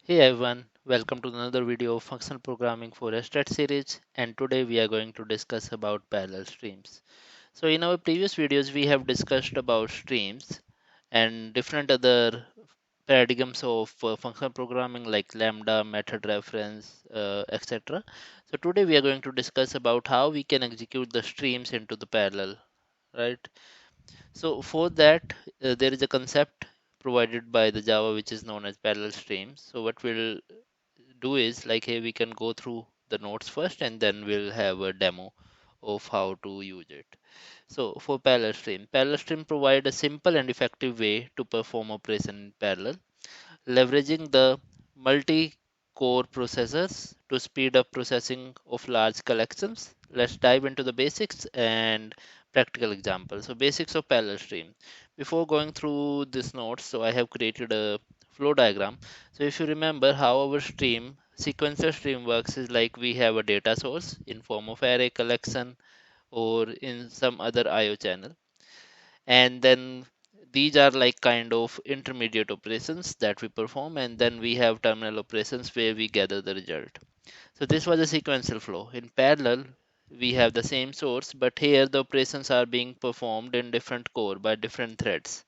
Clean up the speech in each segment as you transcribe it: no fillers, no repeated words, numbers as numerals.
Hey everyone, welcome to another video of functional programming for STAT series, and today we are going to discuss about parallel streams. So in our previous videos we have discussed about streams and different other paradigms of functional programming like lambda, method reference, etc. So today we are going to discuss about how we can execute the streams into the parallel, right? So for that there is a concept provided by the Java which is known as parallel streams. So what we'll do is like hey, we can go through the notes first and then we'll have a demo of how to use it. So for parallel stream provide a simple and effective way to perform operation in parallel, leveraging the multi-core processors to speed up processing of large collections. Let's dive into the basics and practical examples. So basics of parallel stream. Before going through this notes, so I have created a flow diagram. So if you remember how our stream, sequential stream works is like we have a data source in form of array collection or in some other IO channel, and then these are like kind of intermediate operations that we perform, and then we have terminal operations where we gather the result. So this was a sequential flow. In parallel we have the same source, but here the operations are being performed in different core by different threads,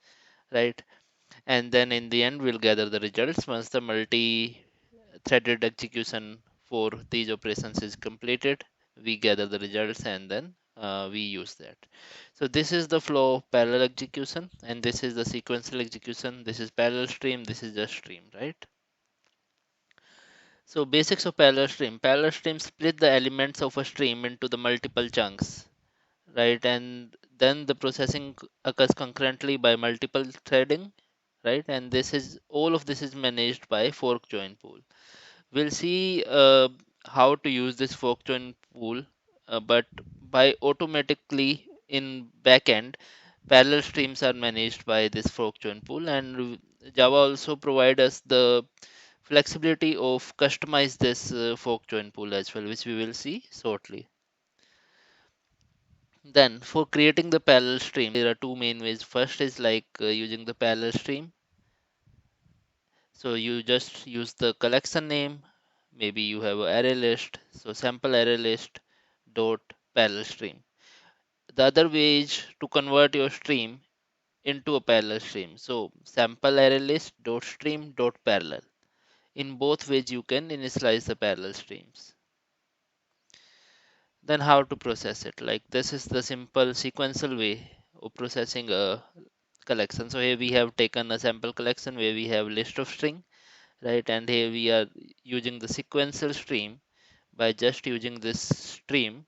right? And then in the end we'll gather the results once the multi threaded execution for these operations is completed. We gather the results and then we use that. So this is the flow of parallel execution, and this is the sequential execution. This is parallel stream, this is just stream, right? So basics of parallel stream. Parallel stream split the elements of a stream into the multiple chunks, right? And then the processing occurs concurrently by multiple threading, right? And this is all of this is managed by ForkJoinPool. We'll see how to use this ForkJoinPool, but by automatically in backend, parallel streams are managed by this ForkJoinPool, and Java also provide us the flexibility of customize this ForkJoinPool as well, which we will see shortly. Then for creating the parallel stream, there are two main ways. First is like using the parallel stream. So you just use the collection name. Maybe you have an array list. So sample array list dot parallel stream. The other way is to convert your stream into a parallel stream. So sample array list dot stream dot parallel. In both ways you can initialize the parallel streams. Then how to process it? Like this is the simple sequential way of processing a collection. So here we have taken a sample collection where we have list of string, right? And here we are using the sequential stream by just using this stream.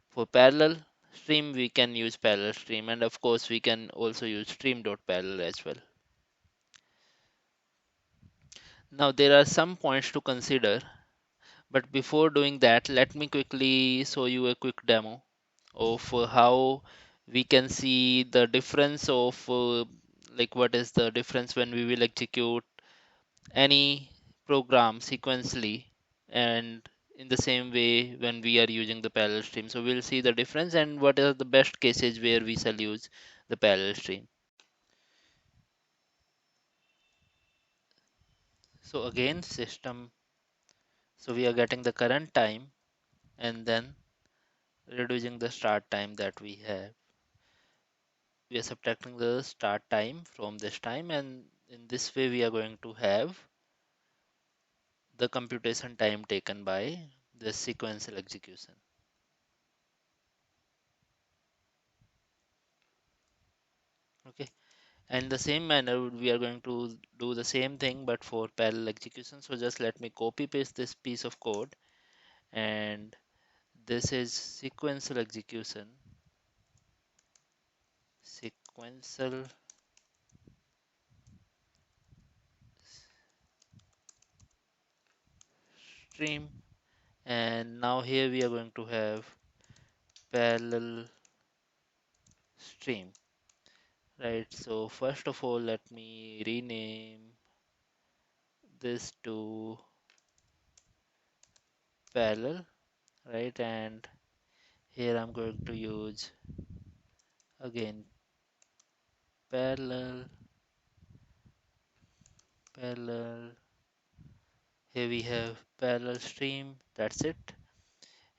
For parallel stream we can use parallel stream, and of course we can also use stream.parallel as well. Now there are some points to consider, but before doing that let me quickly show you a quick demo of how we can see the difference of like what is the difference when we will execute any program sequentially and in the same way when we are using the parallel stream. So we'll see the difference and what are the best cases where we shall use the parallel stream. So again system, so we are getting the current time and then reducing the start time that we have. We are subtracting the start time from this time, and in this way we are going to have the computation time taken by the sequential execution. Okay. And the same manner we are going to do the same thing but for parallel execution. So just let me copy paste this piece of code, and this is sequential stream, and now here we are going to have parallel stream, right? So first of all let me rename this to parallel, right? And here I'm going to use again parallel parallel Here we have parallel stream, that's it.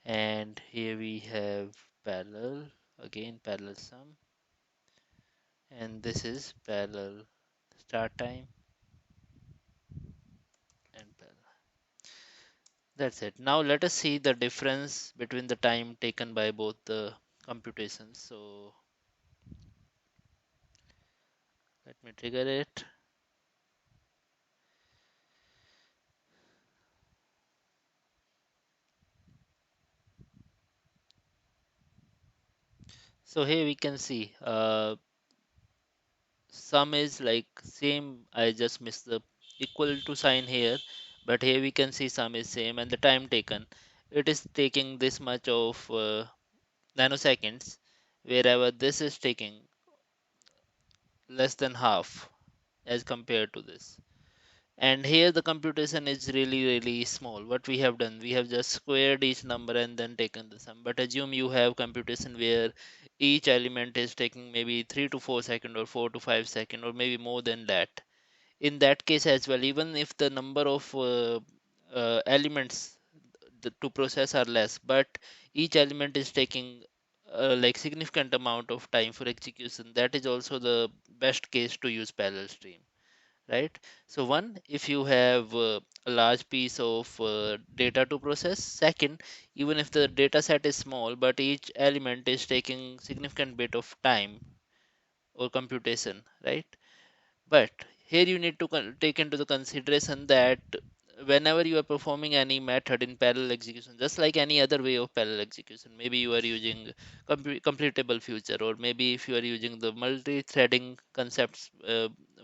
And here we have parallel, again parallel sum, and this is parallel start time and parallel. That's it. Now let us see the difference between the time taken by both the computations. So let me trigger it. So here we can see sum is like same. I just missed the equal to sign here, but here we can see sum is same and the time taken. It is taking this much of nanoseconds, wherever this is taking less than half as compared to this. And here the computation is really small. What we have done, we have just squared each number and then taken the sum. But assume you have computation where each element is taking maybe 3 to 4 seconds or 4 to 5 seconds or maybe more than that. In that case as well, even if the number of elements to process are less, but each element is taking like significant amount of time for execution, that is also the best case to use parallel stream, right? So one, if you have a large piece of data to process. Second, even if the data set is small but each element is taking significant bit of time or computation, right? But here you need to take into the consideration that whenever you are performing any method in parallel execution, just like any other way of parallel execution, maybe you are using completable future, or maybe if you are using the multi-threading concepts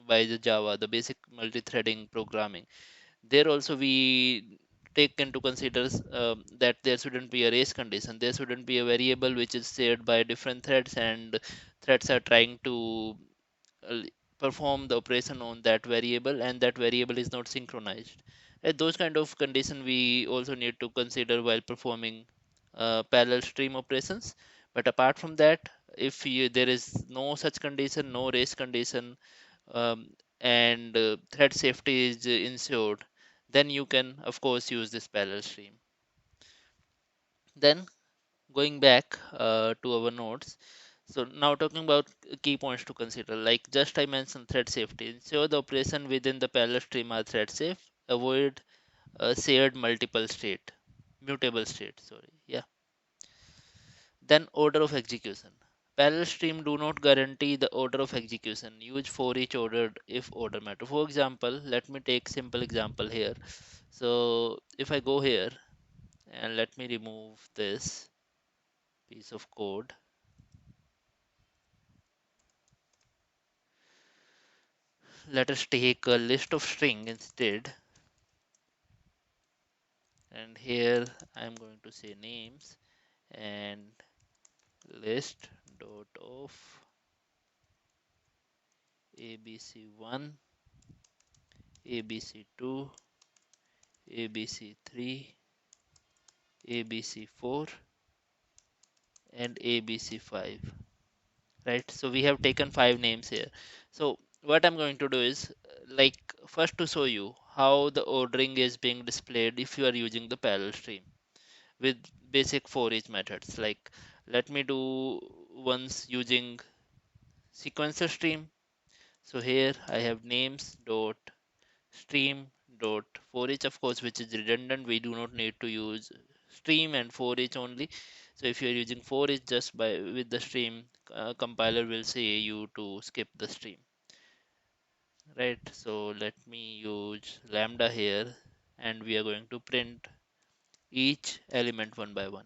by the Java, the basic multi-threading programming, there also we take into consider that there shouldn't be a race condition. There shouldn't be a variable which is shared by different threads, and threads are trying to uh, perform the operation on that variable, and that variable is not synchronized. Those kind of condition we also need to consider while performing parallel stream operations. But apart from that, if there is no such condition, no race condition, um, and thread safety is ensured, then you can of course use this parallel stream. Then going back to our notes, so now talking about key points to consider, like just I mentioned thread safety. Ensure the operation within the parallel stream are thread safe. Avoid shared multiple state, mutable state. Sorry, yeah. Then order of execution. Parallel stream do not guarantee the order of execution. Use for each order if order matter. For example, let me take simple example here. So if I go here and let me remove this piece of code, let us take a list of string instead, and here I'm going to say names and list dot of abc1, abc2, abc3, abc4 and abc5, right? So we have taken 5 names here. So what I'm going to do is like first to show you how the ordering is being displayed if you are using the parallel stream with basic for each methods. Like let me do once using sequential stream. So here I have names dot stream dot for each, of course, which is redundant. We do not need to use stream and for each only. So if you are using for each just by with the stream, compiler will say you to skip the stream, right? So let me use lambda here, and we are going to print each element one by one.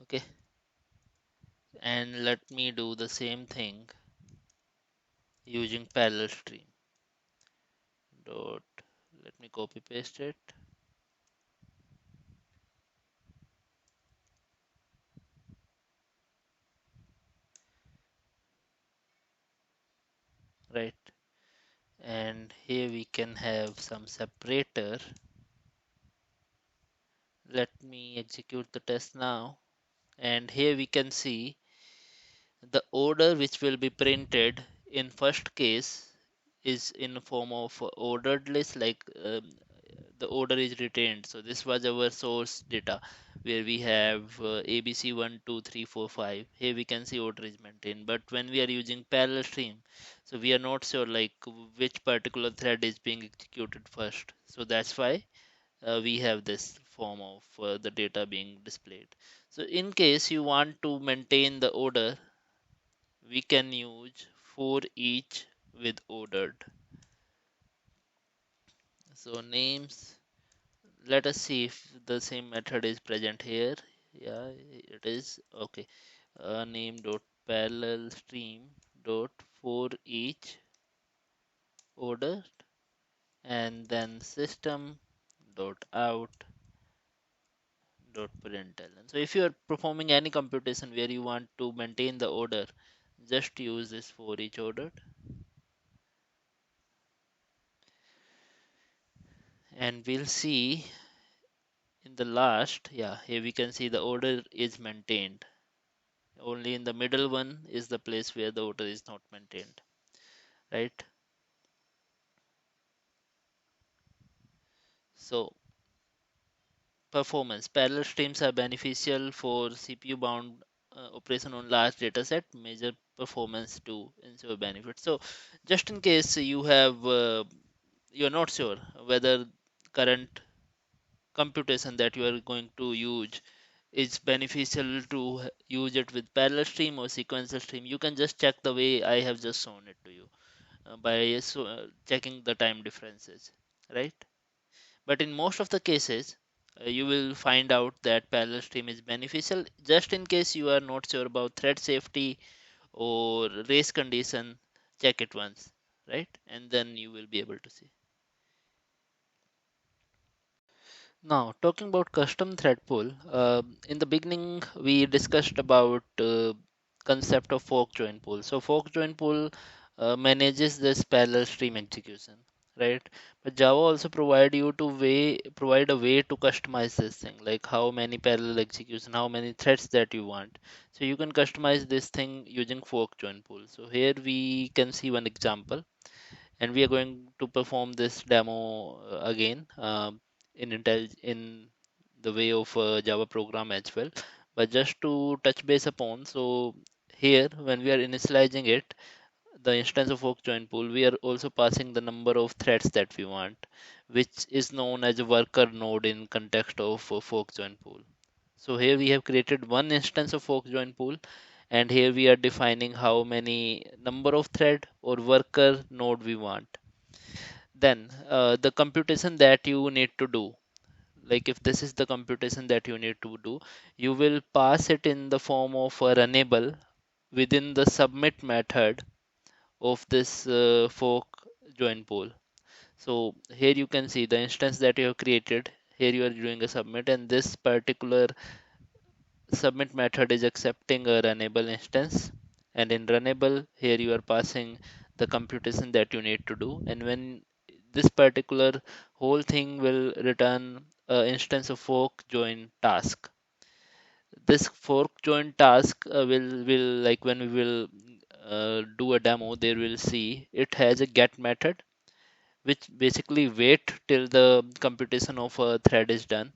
Okay, and let me do the same thing using parallel stream dot, let me copy paste it, right? And here we can have some separator. Let me execute the test now, and here we can see the order which will be printed in first case is in form of ordered list, like the order is retained. So this was our source data where we have ABC 1 2 3 4 5. Here we can see order is maintained, but when we are using parallel stream, so we are not sure like which particular thread is being executed first. So that's why we have this form of the data being displayed. So in case you want to maintain the order, we can use for each with ordered. So names, let us see if the same method is present here. Yeah, it is. Okay. Name dot parallel stream dot for each order, and then system dot out dot println. So if you are performing any computation where you want to maintain the order, just use this for each order, and we'll see in the last. Yeah, here we can see the order is maintained. Only in the middle one is the place where the order is not maintained, right? So performance, parallel streams are beneficial for CPU bound operation on large data set, measure performance to ensure benefit. So just in case you have you're not sure whether current computation that you are going to use is beneficial to use it with parallel stream or sequential stream, you can just check the way I have just shown it to you by checking the time differences, right? But in most of the cases, you will find out that parallel stream is beneficial. Just in case you are not sure about thread safety or race condition, check it once, right? And then you will be able to see. Now, talking about custom thread pool, in the beginning we discussed about concept of fork join pool. So fork join pool manages this parallel stream execution, right? But Java also provide a way to customize this thing, like how many parallel execution, how many threads that you want. So you can customize this thing using fork join pool. So here we can see one example, and we are going to perform this demo again in the way of Java program as well. But just to touch base upon, so here when we are initializing it, the instance of fork join pool, we are also passing the number of threads that we want, which is known as a worker node in context of fork join pool. So here we have created one instance of fork join pool, and here we are defining how many number of thread or worker node we want. Then the computation that you need to do, like if this is the computation that you need to do, you will pass it in the form of a runnable within the submit method of this fork join pool. So here you can see the instance that you have created. Here you are doing a submit, and this particular submit method is accepting a runnable instance, and in runnable here you are passing the computation that you need to do, and when this particular whole thing will return a instance of fork join task. This fork join task will like when we will do a demo, there will see it has a get method which basically wait till the computation of a thread is done,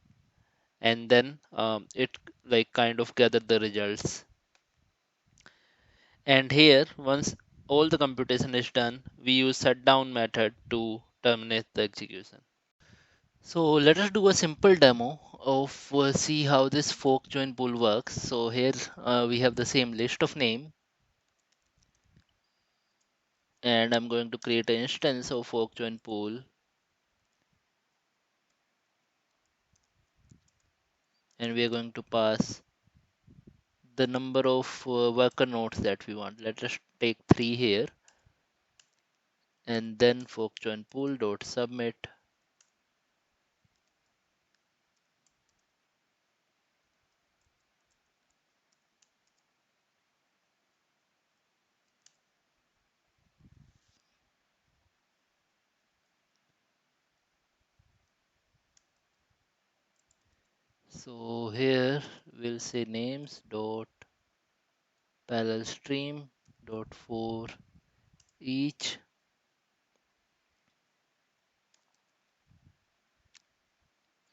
and then it like kind of gather the results. And here once all the computation is done, we use shutdown method to terminate the execution. So let us do a simple demo of see how this fork join pool works. So here we have the same list of name, and I'm going to create an instance of fork join pool, and we are going to pass the number of worker nodes that we want. Let us take 3 here, and then fork join pool dot submit. So here we'll say names dot parallel stream dot for each,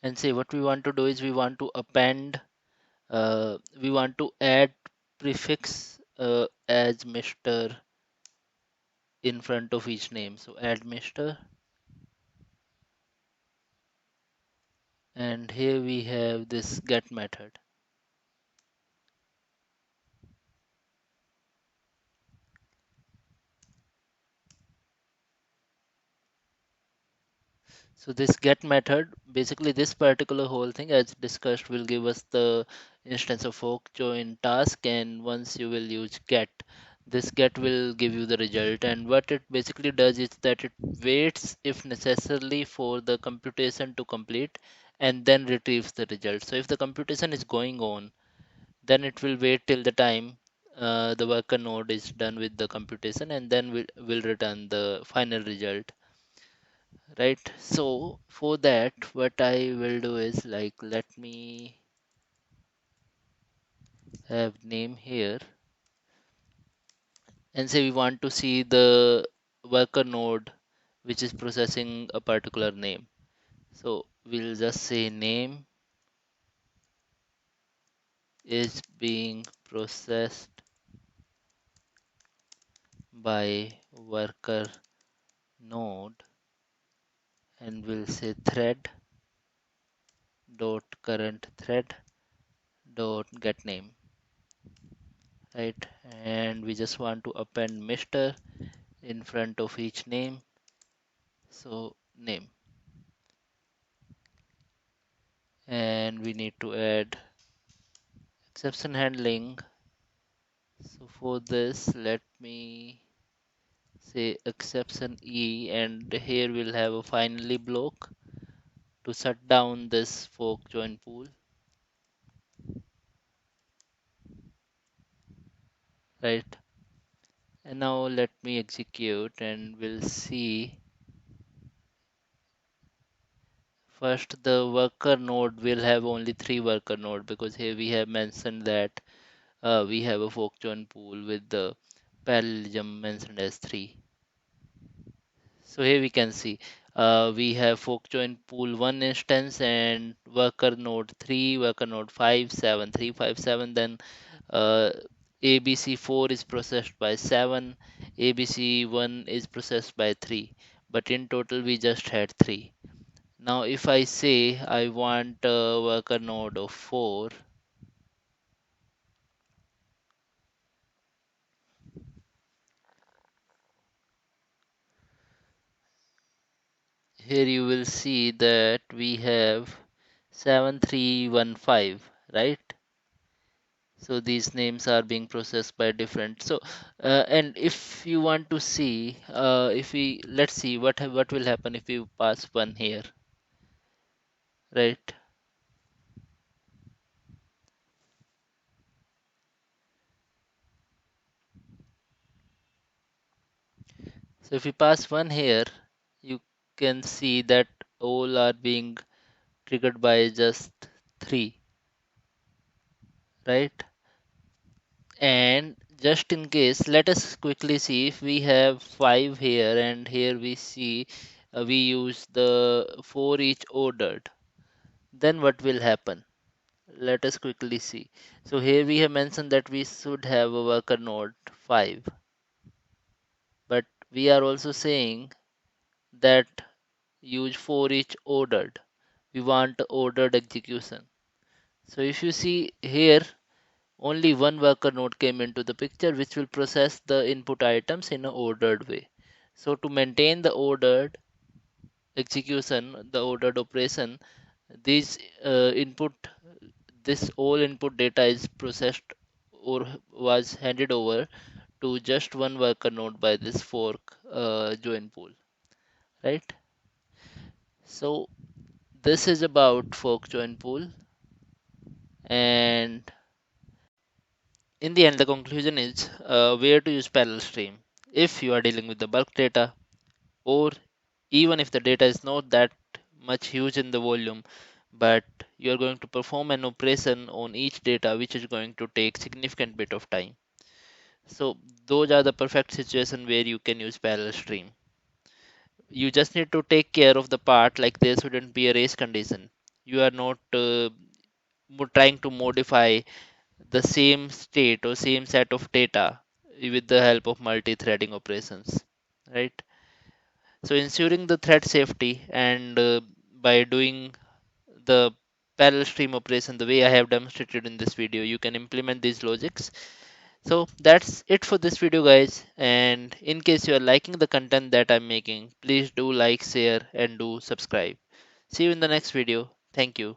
and say what we want to do is we want to append, we want to add prefix as Mr. in front of each name. So add Mr. And here we have this get method. So this get method, basically this particular whole thing as discussed will give us the instance of fork join task, and once you will use get, this get will give you the result, and what it basically does is that it waits if necessarily for the computation to complete and then retrieves the result. So if the computation is going on, then it will wait till the time the worker node is done with the computation, and then will return the final result, right? So for that what I will do is, like, let me have name here and say we want to see the worker node which is processing a particular name. So we'll just say name is being processed by worker node, and we'll say thread dot current thread dot get name, right? And we just want to append Mr. in front of each name, so name, and we need to add exception handling. So for this let me say exception e, and here we'll have a finally block to shut down this fork join pool, right? And now let me execute and we'll see. First, the worker node will have only 3 worker node, because here we have mentioned that we have a fork join pool with the parallelism mentioned as 3. So here we can see we have ForkJoinPool 1 instance and worker node 3, worker node 5, 7, 3, 5, 7. Then ABC4 is processed by 7, ABC1 is processed by 3. But in total we just had 3. Now if I say I want a worker node of 4, here you will see that we have 7315, right? So these names are being processed by different. So and if you want to see if we, let's see what will happen if you pass 1 here, right? So if you pass 1 here, you can see that all are being triggered by just 3, right? And just in case, let us quickly see if we have 5 here and here we see we use the for each ordered, then what will happen? Let us quickly see. So here we have mentioned that we should have a worker node 5, but we are also saying that use for each ordered. We want ordered execution. So if you see here, only one worker node came into the picture, which will process the input items in an ordered way. So to maintain the ordered execution, the ordered operation, these input, this all input data is processed or was handed over to just one worker node by this fork join pool, right? So this is about fork join pool, and in the end the conclusion is where to use parallel stream if you are dealing with the bulk data, or even if the data is not that much huge in the volume, but you are going to perform an operation on each data which is going to take significant bit of time. So those are the perfect situation where you can use parallel stream. You just need to take care of the part like there shouldn't be a race condition. You are not trying to modify the same state or same set of data with the help of multi-threading operations, right? So ensuring the thread safety and by doing the parallel stream operation the way I have demonstrated in this video, you can implement these logics. So that's it for this video, guys. And in case you are liking the content that I'm making, please do like, share, and do subscribe. See you in the next video. Thank you.